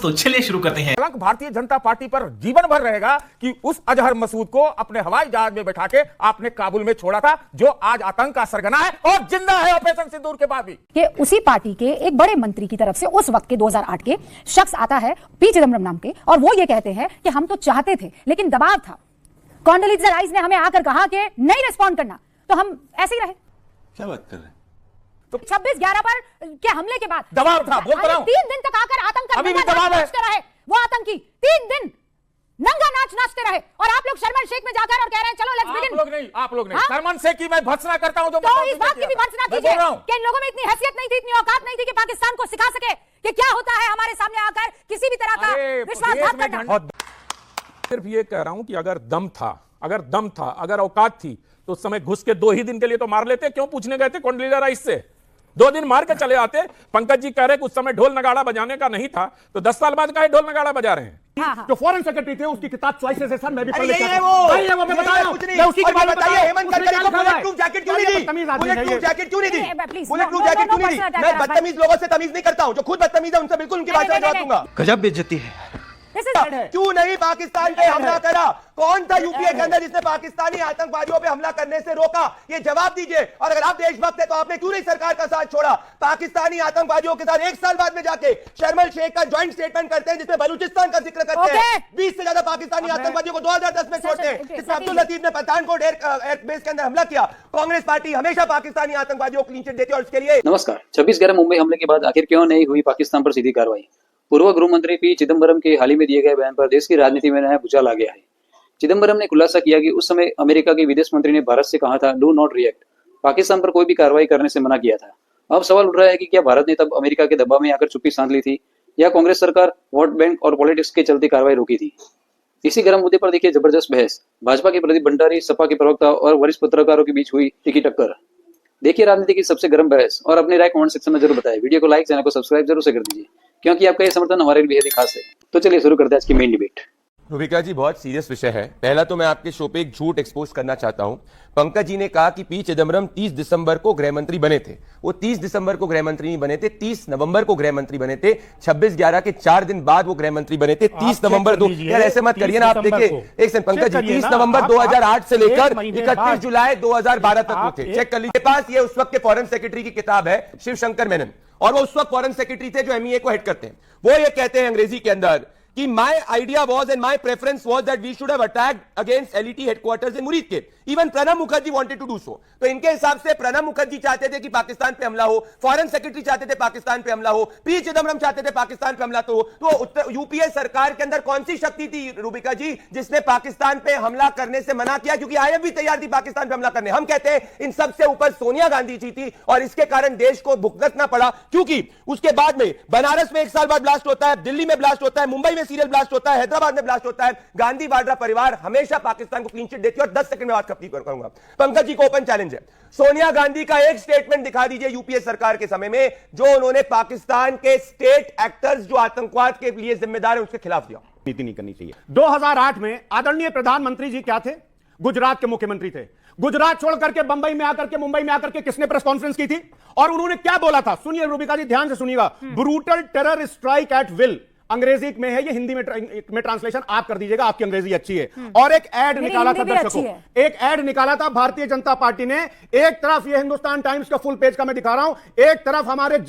तो चलिए शुरू करते हैं। कलंक भारतीय जनता पार्टी पर जीवन भर रहेगा कि उस अजहर मसूद को अपने हवाई जहाज में बैठा के आपने काबुल में छोड़ा था, जो आज आतंक का सरगना है और जिंदा है ऑपरेशन सिंदूर के बाद भी। कि उसी पार्टी के एक बड़े मंत्री की तरफ से उस वक्त के 2008 के शख्स आता है पी चिदम्बरम नाम के, और वो ये कहते हैं कि हम तो चाहते थे लेकिन दबाव था। कॉन्डोलीज़ा राइस ने हमें आकर कहा कि नहीं रिस्पॉन्ड करना, तो हम ऐसे ही रहे। क्या बात कर रहे हैं? तो 26/11 पर के हमले के बाद दबाव था, बोलता रहा हूं। 3 दिन तक आकर आतंक का अभी भी दबाव है। नाचते रहे वो आतंकी, 3 दिन नंगा नाच नाचते रहे, और आप लोग शर्मन शेख में जाकर और कह रहे हैं चलो लेट्स बिगिन। आप लोग नहीं शर्मन शेख की मैं भर्त्सना करता हूं, तो इस बात की भी भर्त्सना कीजिए कि इन लोगों में इतनी हैसियत नहीं थी, इतनी औकात नहीं थी कि पाकिस्तान को सिखा सके कि क्या होता है हमारे सामने आकर किसी भी तरह का विश्वासघात करना। सिर्फ ये कह रहा हूं कि अगर दम था, अगर औकात थी तो उस समय घुस के 2 ही दिन के लिए तो मार लेते। क्यों पूछने गए थे कॉन्डोलीज़ा राइस से? 2 दिन मार के चले आते। पंकज जी कह रहे कि उस समय ढोल नगाड़ा बजाने का नहीं था, तो 10 साल बाद का ढोल नगाड़ा बजा रहे हैं। जो फॉरेन सेक्रेटरी थे उसकी किताब चॉइसेस है सर, मैं भी पढ़ लेता हूं। वो मैं बता रहा हूं, मैं उसी के बारे में बताइए। हेमंत करकरे को बुलेट प्रूफ जैकेट क्यों नहीं दी? बुलेट प्रूफ जैकेट क्यों नहीं दी? बुलेट प्रूफ जैकेट क्यों नहीं दी? मैं बदतमीज लोगों से तमीज नहीं करता हूं, जो खुद बदतमीज है उनसे बिल्कुल उनकी भाषा में जवाब दूंगा। गजब बेइज्जती है। क्यों नहीं पाकिस्तान पे हमला करा? कौन था यूपीए के अंदर जिसने पाकिस्तानी आतंकवादियों पे हमला करने से रोका? ये जवाब दीजिए। और अगर आप देशभक्त हैं तो आपने क्यों नहीं सरकार का साथ छोड़ा? पाकिस्तानी आतंकवादियों के साथ 1 साल बाद में जाके शर्मल शेख का ज्वाइंट स्टेटमेंट करते हैं जिसमें बलूचिस्तान का जिक्र करते हैं। 20 से ज्यादा पाकिस्तानी आतंकवादियों को 2010 में छोड़ते हैं, जिसमें अब्दुल लतीफ ने पठानकोट एयरबेस के अंदर हमला किया। कांग्रेस पार्टी हमेशा पाकिस्तानी आतंकवादियों को क्लीन चिट देती है और उसके लिए नमस्कार। 26/11 मुंबई हमले के बाद आखिर क्यों नहीं हुई पाकिस्तान पर सीधी कार्रवाई? पूर्व गृह मंत्री पी चिदम्बरम के हाल ही में दिए गए बयान पर देश की राजनीति में नया भूचाल आ गया है। चिदम्बरम ने खुलासा किया कि उस समय अमेरिका के विदेश मंत्री ने भारत से कहा था डू नॉट रिएक्ट, पाकिस्तान पर कोई भी कार्रवाई करने से मना किया था। अब सवाल उठ रहा है कि क्या भारत ने तब अमेरिका के दबाव में आकर चुप्पी साध ली थी, या कांग्रेस सरकार वोट बैंक और पॉलिटिक्स के चलते कार्रवाई रोकी थी? इसी गर्म मुद्दे पर देखिए जबरदस्त बहस। भाजपा के प्रदीप भंडारी, सपा के प्रवक्ता और वरिष्ठ पत्रकारों के बीच हुई तीखी टक्कर। देखिए राजनीति की सबसे गर्म बहस, और अपनी राय कमेंट सेक्शन में जरूर बताएं। वीडियो को लाइक, चैनल को सब्सक्राइब जरूर से कर दीजिए, क्योंकि आपका ये समर्थन हमारे लिए बेहद खास है। तो चलिए शुरू करते हैं आज की मेन डिबेट। रूबिका जी, बहुत सीरियस विषय है। पहला तो मैं आपके शो पे एक झूठ एक्सपोज करना चाहता हूं। पंकज जी ने कहा कि पी चिदम्बरम 30 दिसंबर को गृह मंत्री बने थे। वो 30 दिसंबर को गृह मंत्री नहीं बने थे, 30 नवंबर को गृह मंत्री बने थे। 26/11 के 4 दिन बाद वो गृह मंत्री बने थे। 30 नवंबर यार ऐसे मत करिए ना आप। देखिए एक सेकंड पंकज जी, 30 नवंबर 2008 से लेकर 31 जुलाई 2012 तक वो थे। चेक कर लीजिए। पास ये उस वक्त के फॉरेन सेक्रेटरी की किताब है, शिवशंकर मेनन, और वो उस वक्त फॉरेन सेक्रेटरी थे जो एमईए को हेड करते हैं। वो ये कहते हैं अंग्रेजी के अंदर कि my idea was and my preference was that we should have attacked against LET headquarters in मुरीदकेप. Even Pranab Mukherjee wanted to do so. तो इनके हिसाब से प्रणब मुखर्जी चाहते थे कि पाकिस्तान पे हमला हो, फॉरेन सेक्रेटरी चाहते थे पाकिस्तान पे हमला हो, पी चिदम्बरम चाहते थे पाकिस्तान पे हमला हो। तो यूपीए सरकार के अंदर कौन सी शक्ति थी रूबिका जी जिसने पाकिस्तान पे हमला करने से मना किया? क्योंकि आईएफ भी तैयार थी पाकिस्तान पे हमला करने। हम कहते हैं इन सबसे ऊपर सोनिया गांधी जी थी, और इसके कारण देश को भुगतना पड़ा। क्योंकि उसके बाद में बनारस में 1 साल बाद ब्लास्ट होता है, दिल्ली में ब्लास्ट होता है, मुंबई में सीरियल ब्लास्ट होता है, हैदराबाद में ब्लास्ट होता है। गांधी वाड्रा परिवार हमेशा पाकिस्तान को क्लीन चिट देती है। और 10 सेकंड में बात खत्म करूंगा। पंकज जी को ओपन चैलेंज है, सोनिया गांधी का एक स्टेटमेंट दिखा दीजिए यूपीए सरकार के समय में, जो उन्होंने पाकिस्तान के स्टेट एक्टर्स जो आतंकवाद के लिए जिम्मेदार है उसके खिलाफ दिया। नीति नहीं करनी चाहिए। 2008 में आदरणीय प्रधानमंत्री जी क्या थे? गुजरात के मुख्यमंत्री थे। गुजरात छोड़ करके मुंबई में आकर के किसने प्रेस कॉन्फ्रेंस की थी और उन्होंने क्या बोला था? सुनिए रूबिका जी, ध्यान से सुनिएगा। Brutal terror strike at will, अंग्रेजी में है ये, हिंदी में ट्रांसलेशन आप कर दीजिएगा, आपकी अंग्रेजी अच्छी है। और एक ऐड निकाला था दर्शकों, एक ऐड निकाला था भारतीय जनता पार्टी ने। एक तरफ ये हिंदुस्तान टाइम्स का फुल पेज का मैं दिखा रहा हूं, एक तरफ हमारे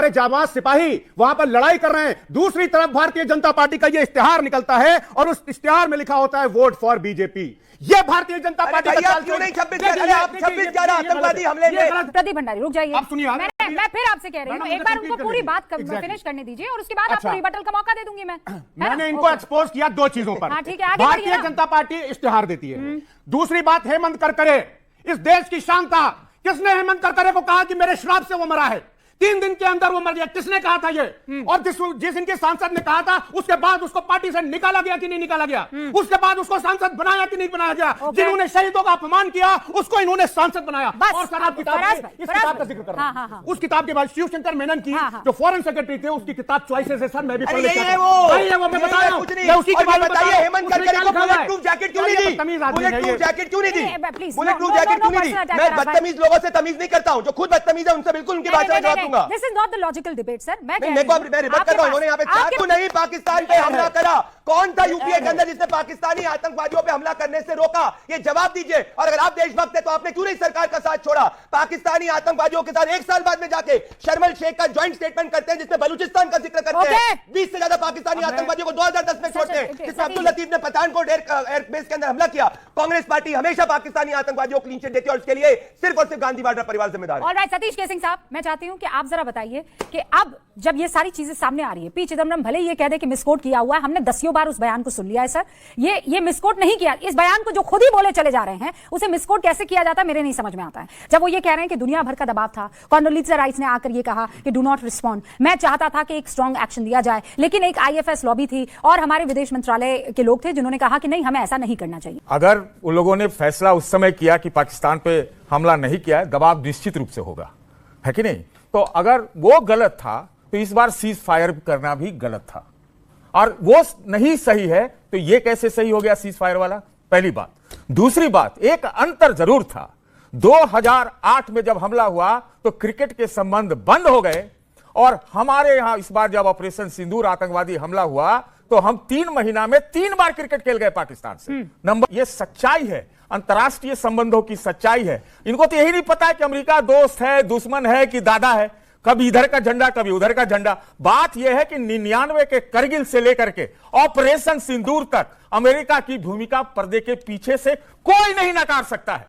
जाबाज सिपाही वहां पर लड़ाई कर रहे हैं, दूसरी तरफ भारतीय जनता पार्टी का ये इश्तिहार निकलता है और उस इश्तिहार में लिखा होता है वोट फॉर बीजेपी। ये भारतीय जनता पार्टी का क्यों नहीं 26/11 आतंकवादी हमले में? प्रदीप भंडारी रुक जाइए, आप सुनिए। मैं फिर आपसे कह रही हूँ, एक बार उनको पूरी बात फिनिश करने दीजिए और उसके बाद आपको रिबटल का मौका दे दूंगी मैं। मैंने इनको एक्सपोज किया 2 चीजों पर। भारतीय जनता पार्टी इश्तिहार देती है। दूसरी बात, हेमंत करकरे, इस देश की शान था। किसने हेमंत करकरे को कहा कि मेरे श्राप से वो मरा है? 3 दिन के अंदर वो मर गया। किसने कहा था ये? और जिस इनके सांसद ने कहा था, उसके बाद उसको पार्टी से निकाला गया कि नहीं निकाला गया? उसके बाद उसको सांसद बनाया कि नहीं बनाया गया? जिन्होंने शहीदों का अपमान किया उसको इन्होंने सांसद बनाया। और सर आप किताब का जिक्र कर रहा हूं। उस किताब के बाद शिवशंकर मेनन की जो फॉरेन सेक्रेटरी थे उसकी किताब चॉइसेस है सर, मैं भी पढ़ लेता हूं। वो मैं बता रहा हूं, उसी के बारे में बताइए। हेमंत करकरे को बुलेट प्रूफ जैकेट क्यों नहीं दी? बुलेट प्रूफ जैकेट क्यों नहीं दी? बुलेट प्रूफ जैकेट क्यों नहीं दी? मैं बदतमीज लोगों से तमीज नहीं करता हूं, जो खुद बदतमीज है उनसे बिल्कुल उनकी भाषा में जवाब करूंगा। This is not the logical debate sir. मैं रिबेट कर रहा हूं, उन्होंने यहाँ पे चाकू नहीं पाकिस्तान पे हमला करा। कौन था यूपीए के अंदर जिसने पाकिस्तानी आतंकवादियों पे हमला करने से रोका? ये जवाब दीजिए। और अगर आप देशभक्त है तो आपने क्यों नहीं सरकार का साथ छोड़ा? पाकिस्तानी आतंकवादियों के साथ 1 साल बाद में जाके शर्म शेख का ज्वाइंट स्टेटमेंट करते हैं जिसमें बलूचिस्तान का जिक्र करते हैं। 20 से ज्यादा पाकिस्तानी आतंकवादियों को 2010 में छोड़ते हैं, जिसमें अब्दुल लतीफ ने पठानकोट एयरबेस के अंदर हमला किया। कांग्रेस पार्टी हमेशा पाकिस्तानी आतंकवादियों को क्लीन चिट देती है और उसके लिए सिर्फ और सिर्फ गांधी वाड्रा परिवार जिम्मेदार है। ऑलराइट सतीश केसिंग साहब, मैं चाहती हूं कि आप जरा बताइए कि अब जब ये सारी चीजें सामने आ रही है, पी चिदम्बरम भले ये कह दे कि मिसकोट किया हुआ है, हमने 10 बार उस बयान को सुन लिया है सर, ये मिसकोट नहीं किया। इस बयान को जो खुद ही बोले चले जा रहे हैं उसे मिसकोट कैसे किया जाता है मेरे नहीं समझ में आता है। जब वो ये कह रहे हैं कि दुनिया भर का दबाव था, कॉन्डोलीज़ा राइस ने आकर ये कहा कि डू नॉट रिस्पॉन्ड, मैं चाहता था कि एक स्ट्रॉन्ग एक्शन दिया जाए, लेकिन एक आईएफएस लॉबी थी और हमारे विदेश मंत्रालय के लोग थे जिन्होंने कहा कि नहीं, हमें ऐसा नहीं करना चाहिए। अगर उन लोगों ने फैसला उस समय किया कि पाकिस्तान पे हमला नहीं किया है, दबाव निश्चित रूप से होगा, है कि नहीं? तो अगर वो गलत था तो इस बार सीज फायर करना भी गलत था, और वो नहीं सही है तो ये कैसे सही हो गया सीज फायर वाला? पहली बात। दूसरी बात, एक अंतर जरूर था। 2008 में जब हमला हुआ तो क्रिकेट के संबंध बंद हो गए, और हमारे यहां इस बार जब ऑपरेशन सिंदूर आतंकवादी हमला हुआ तो हम 3 महीना में 3 बार क्रिकेट खेल गए पाकिस्तान से। नंबर, ये सच्चाई है, अंतर्राष्ट्रीय संबंधों की सच्चाई है। इनको तो यही नहीं पता है कि अमेरिका दोस्त है, दुश्मन है कि दादा है, कभी इधर का झंडा कभी उधर का झंडा। बात यह है कि 99 के करगिल से लेकर के ऑपरेशन सिंदूर तक अमेरिका की भूमिका पर्दे के पीछे से कोई नहीं नकार सकता है।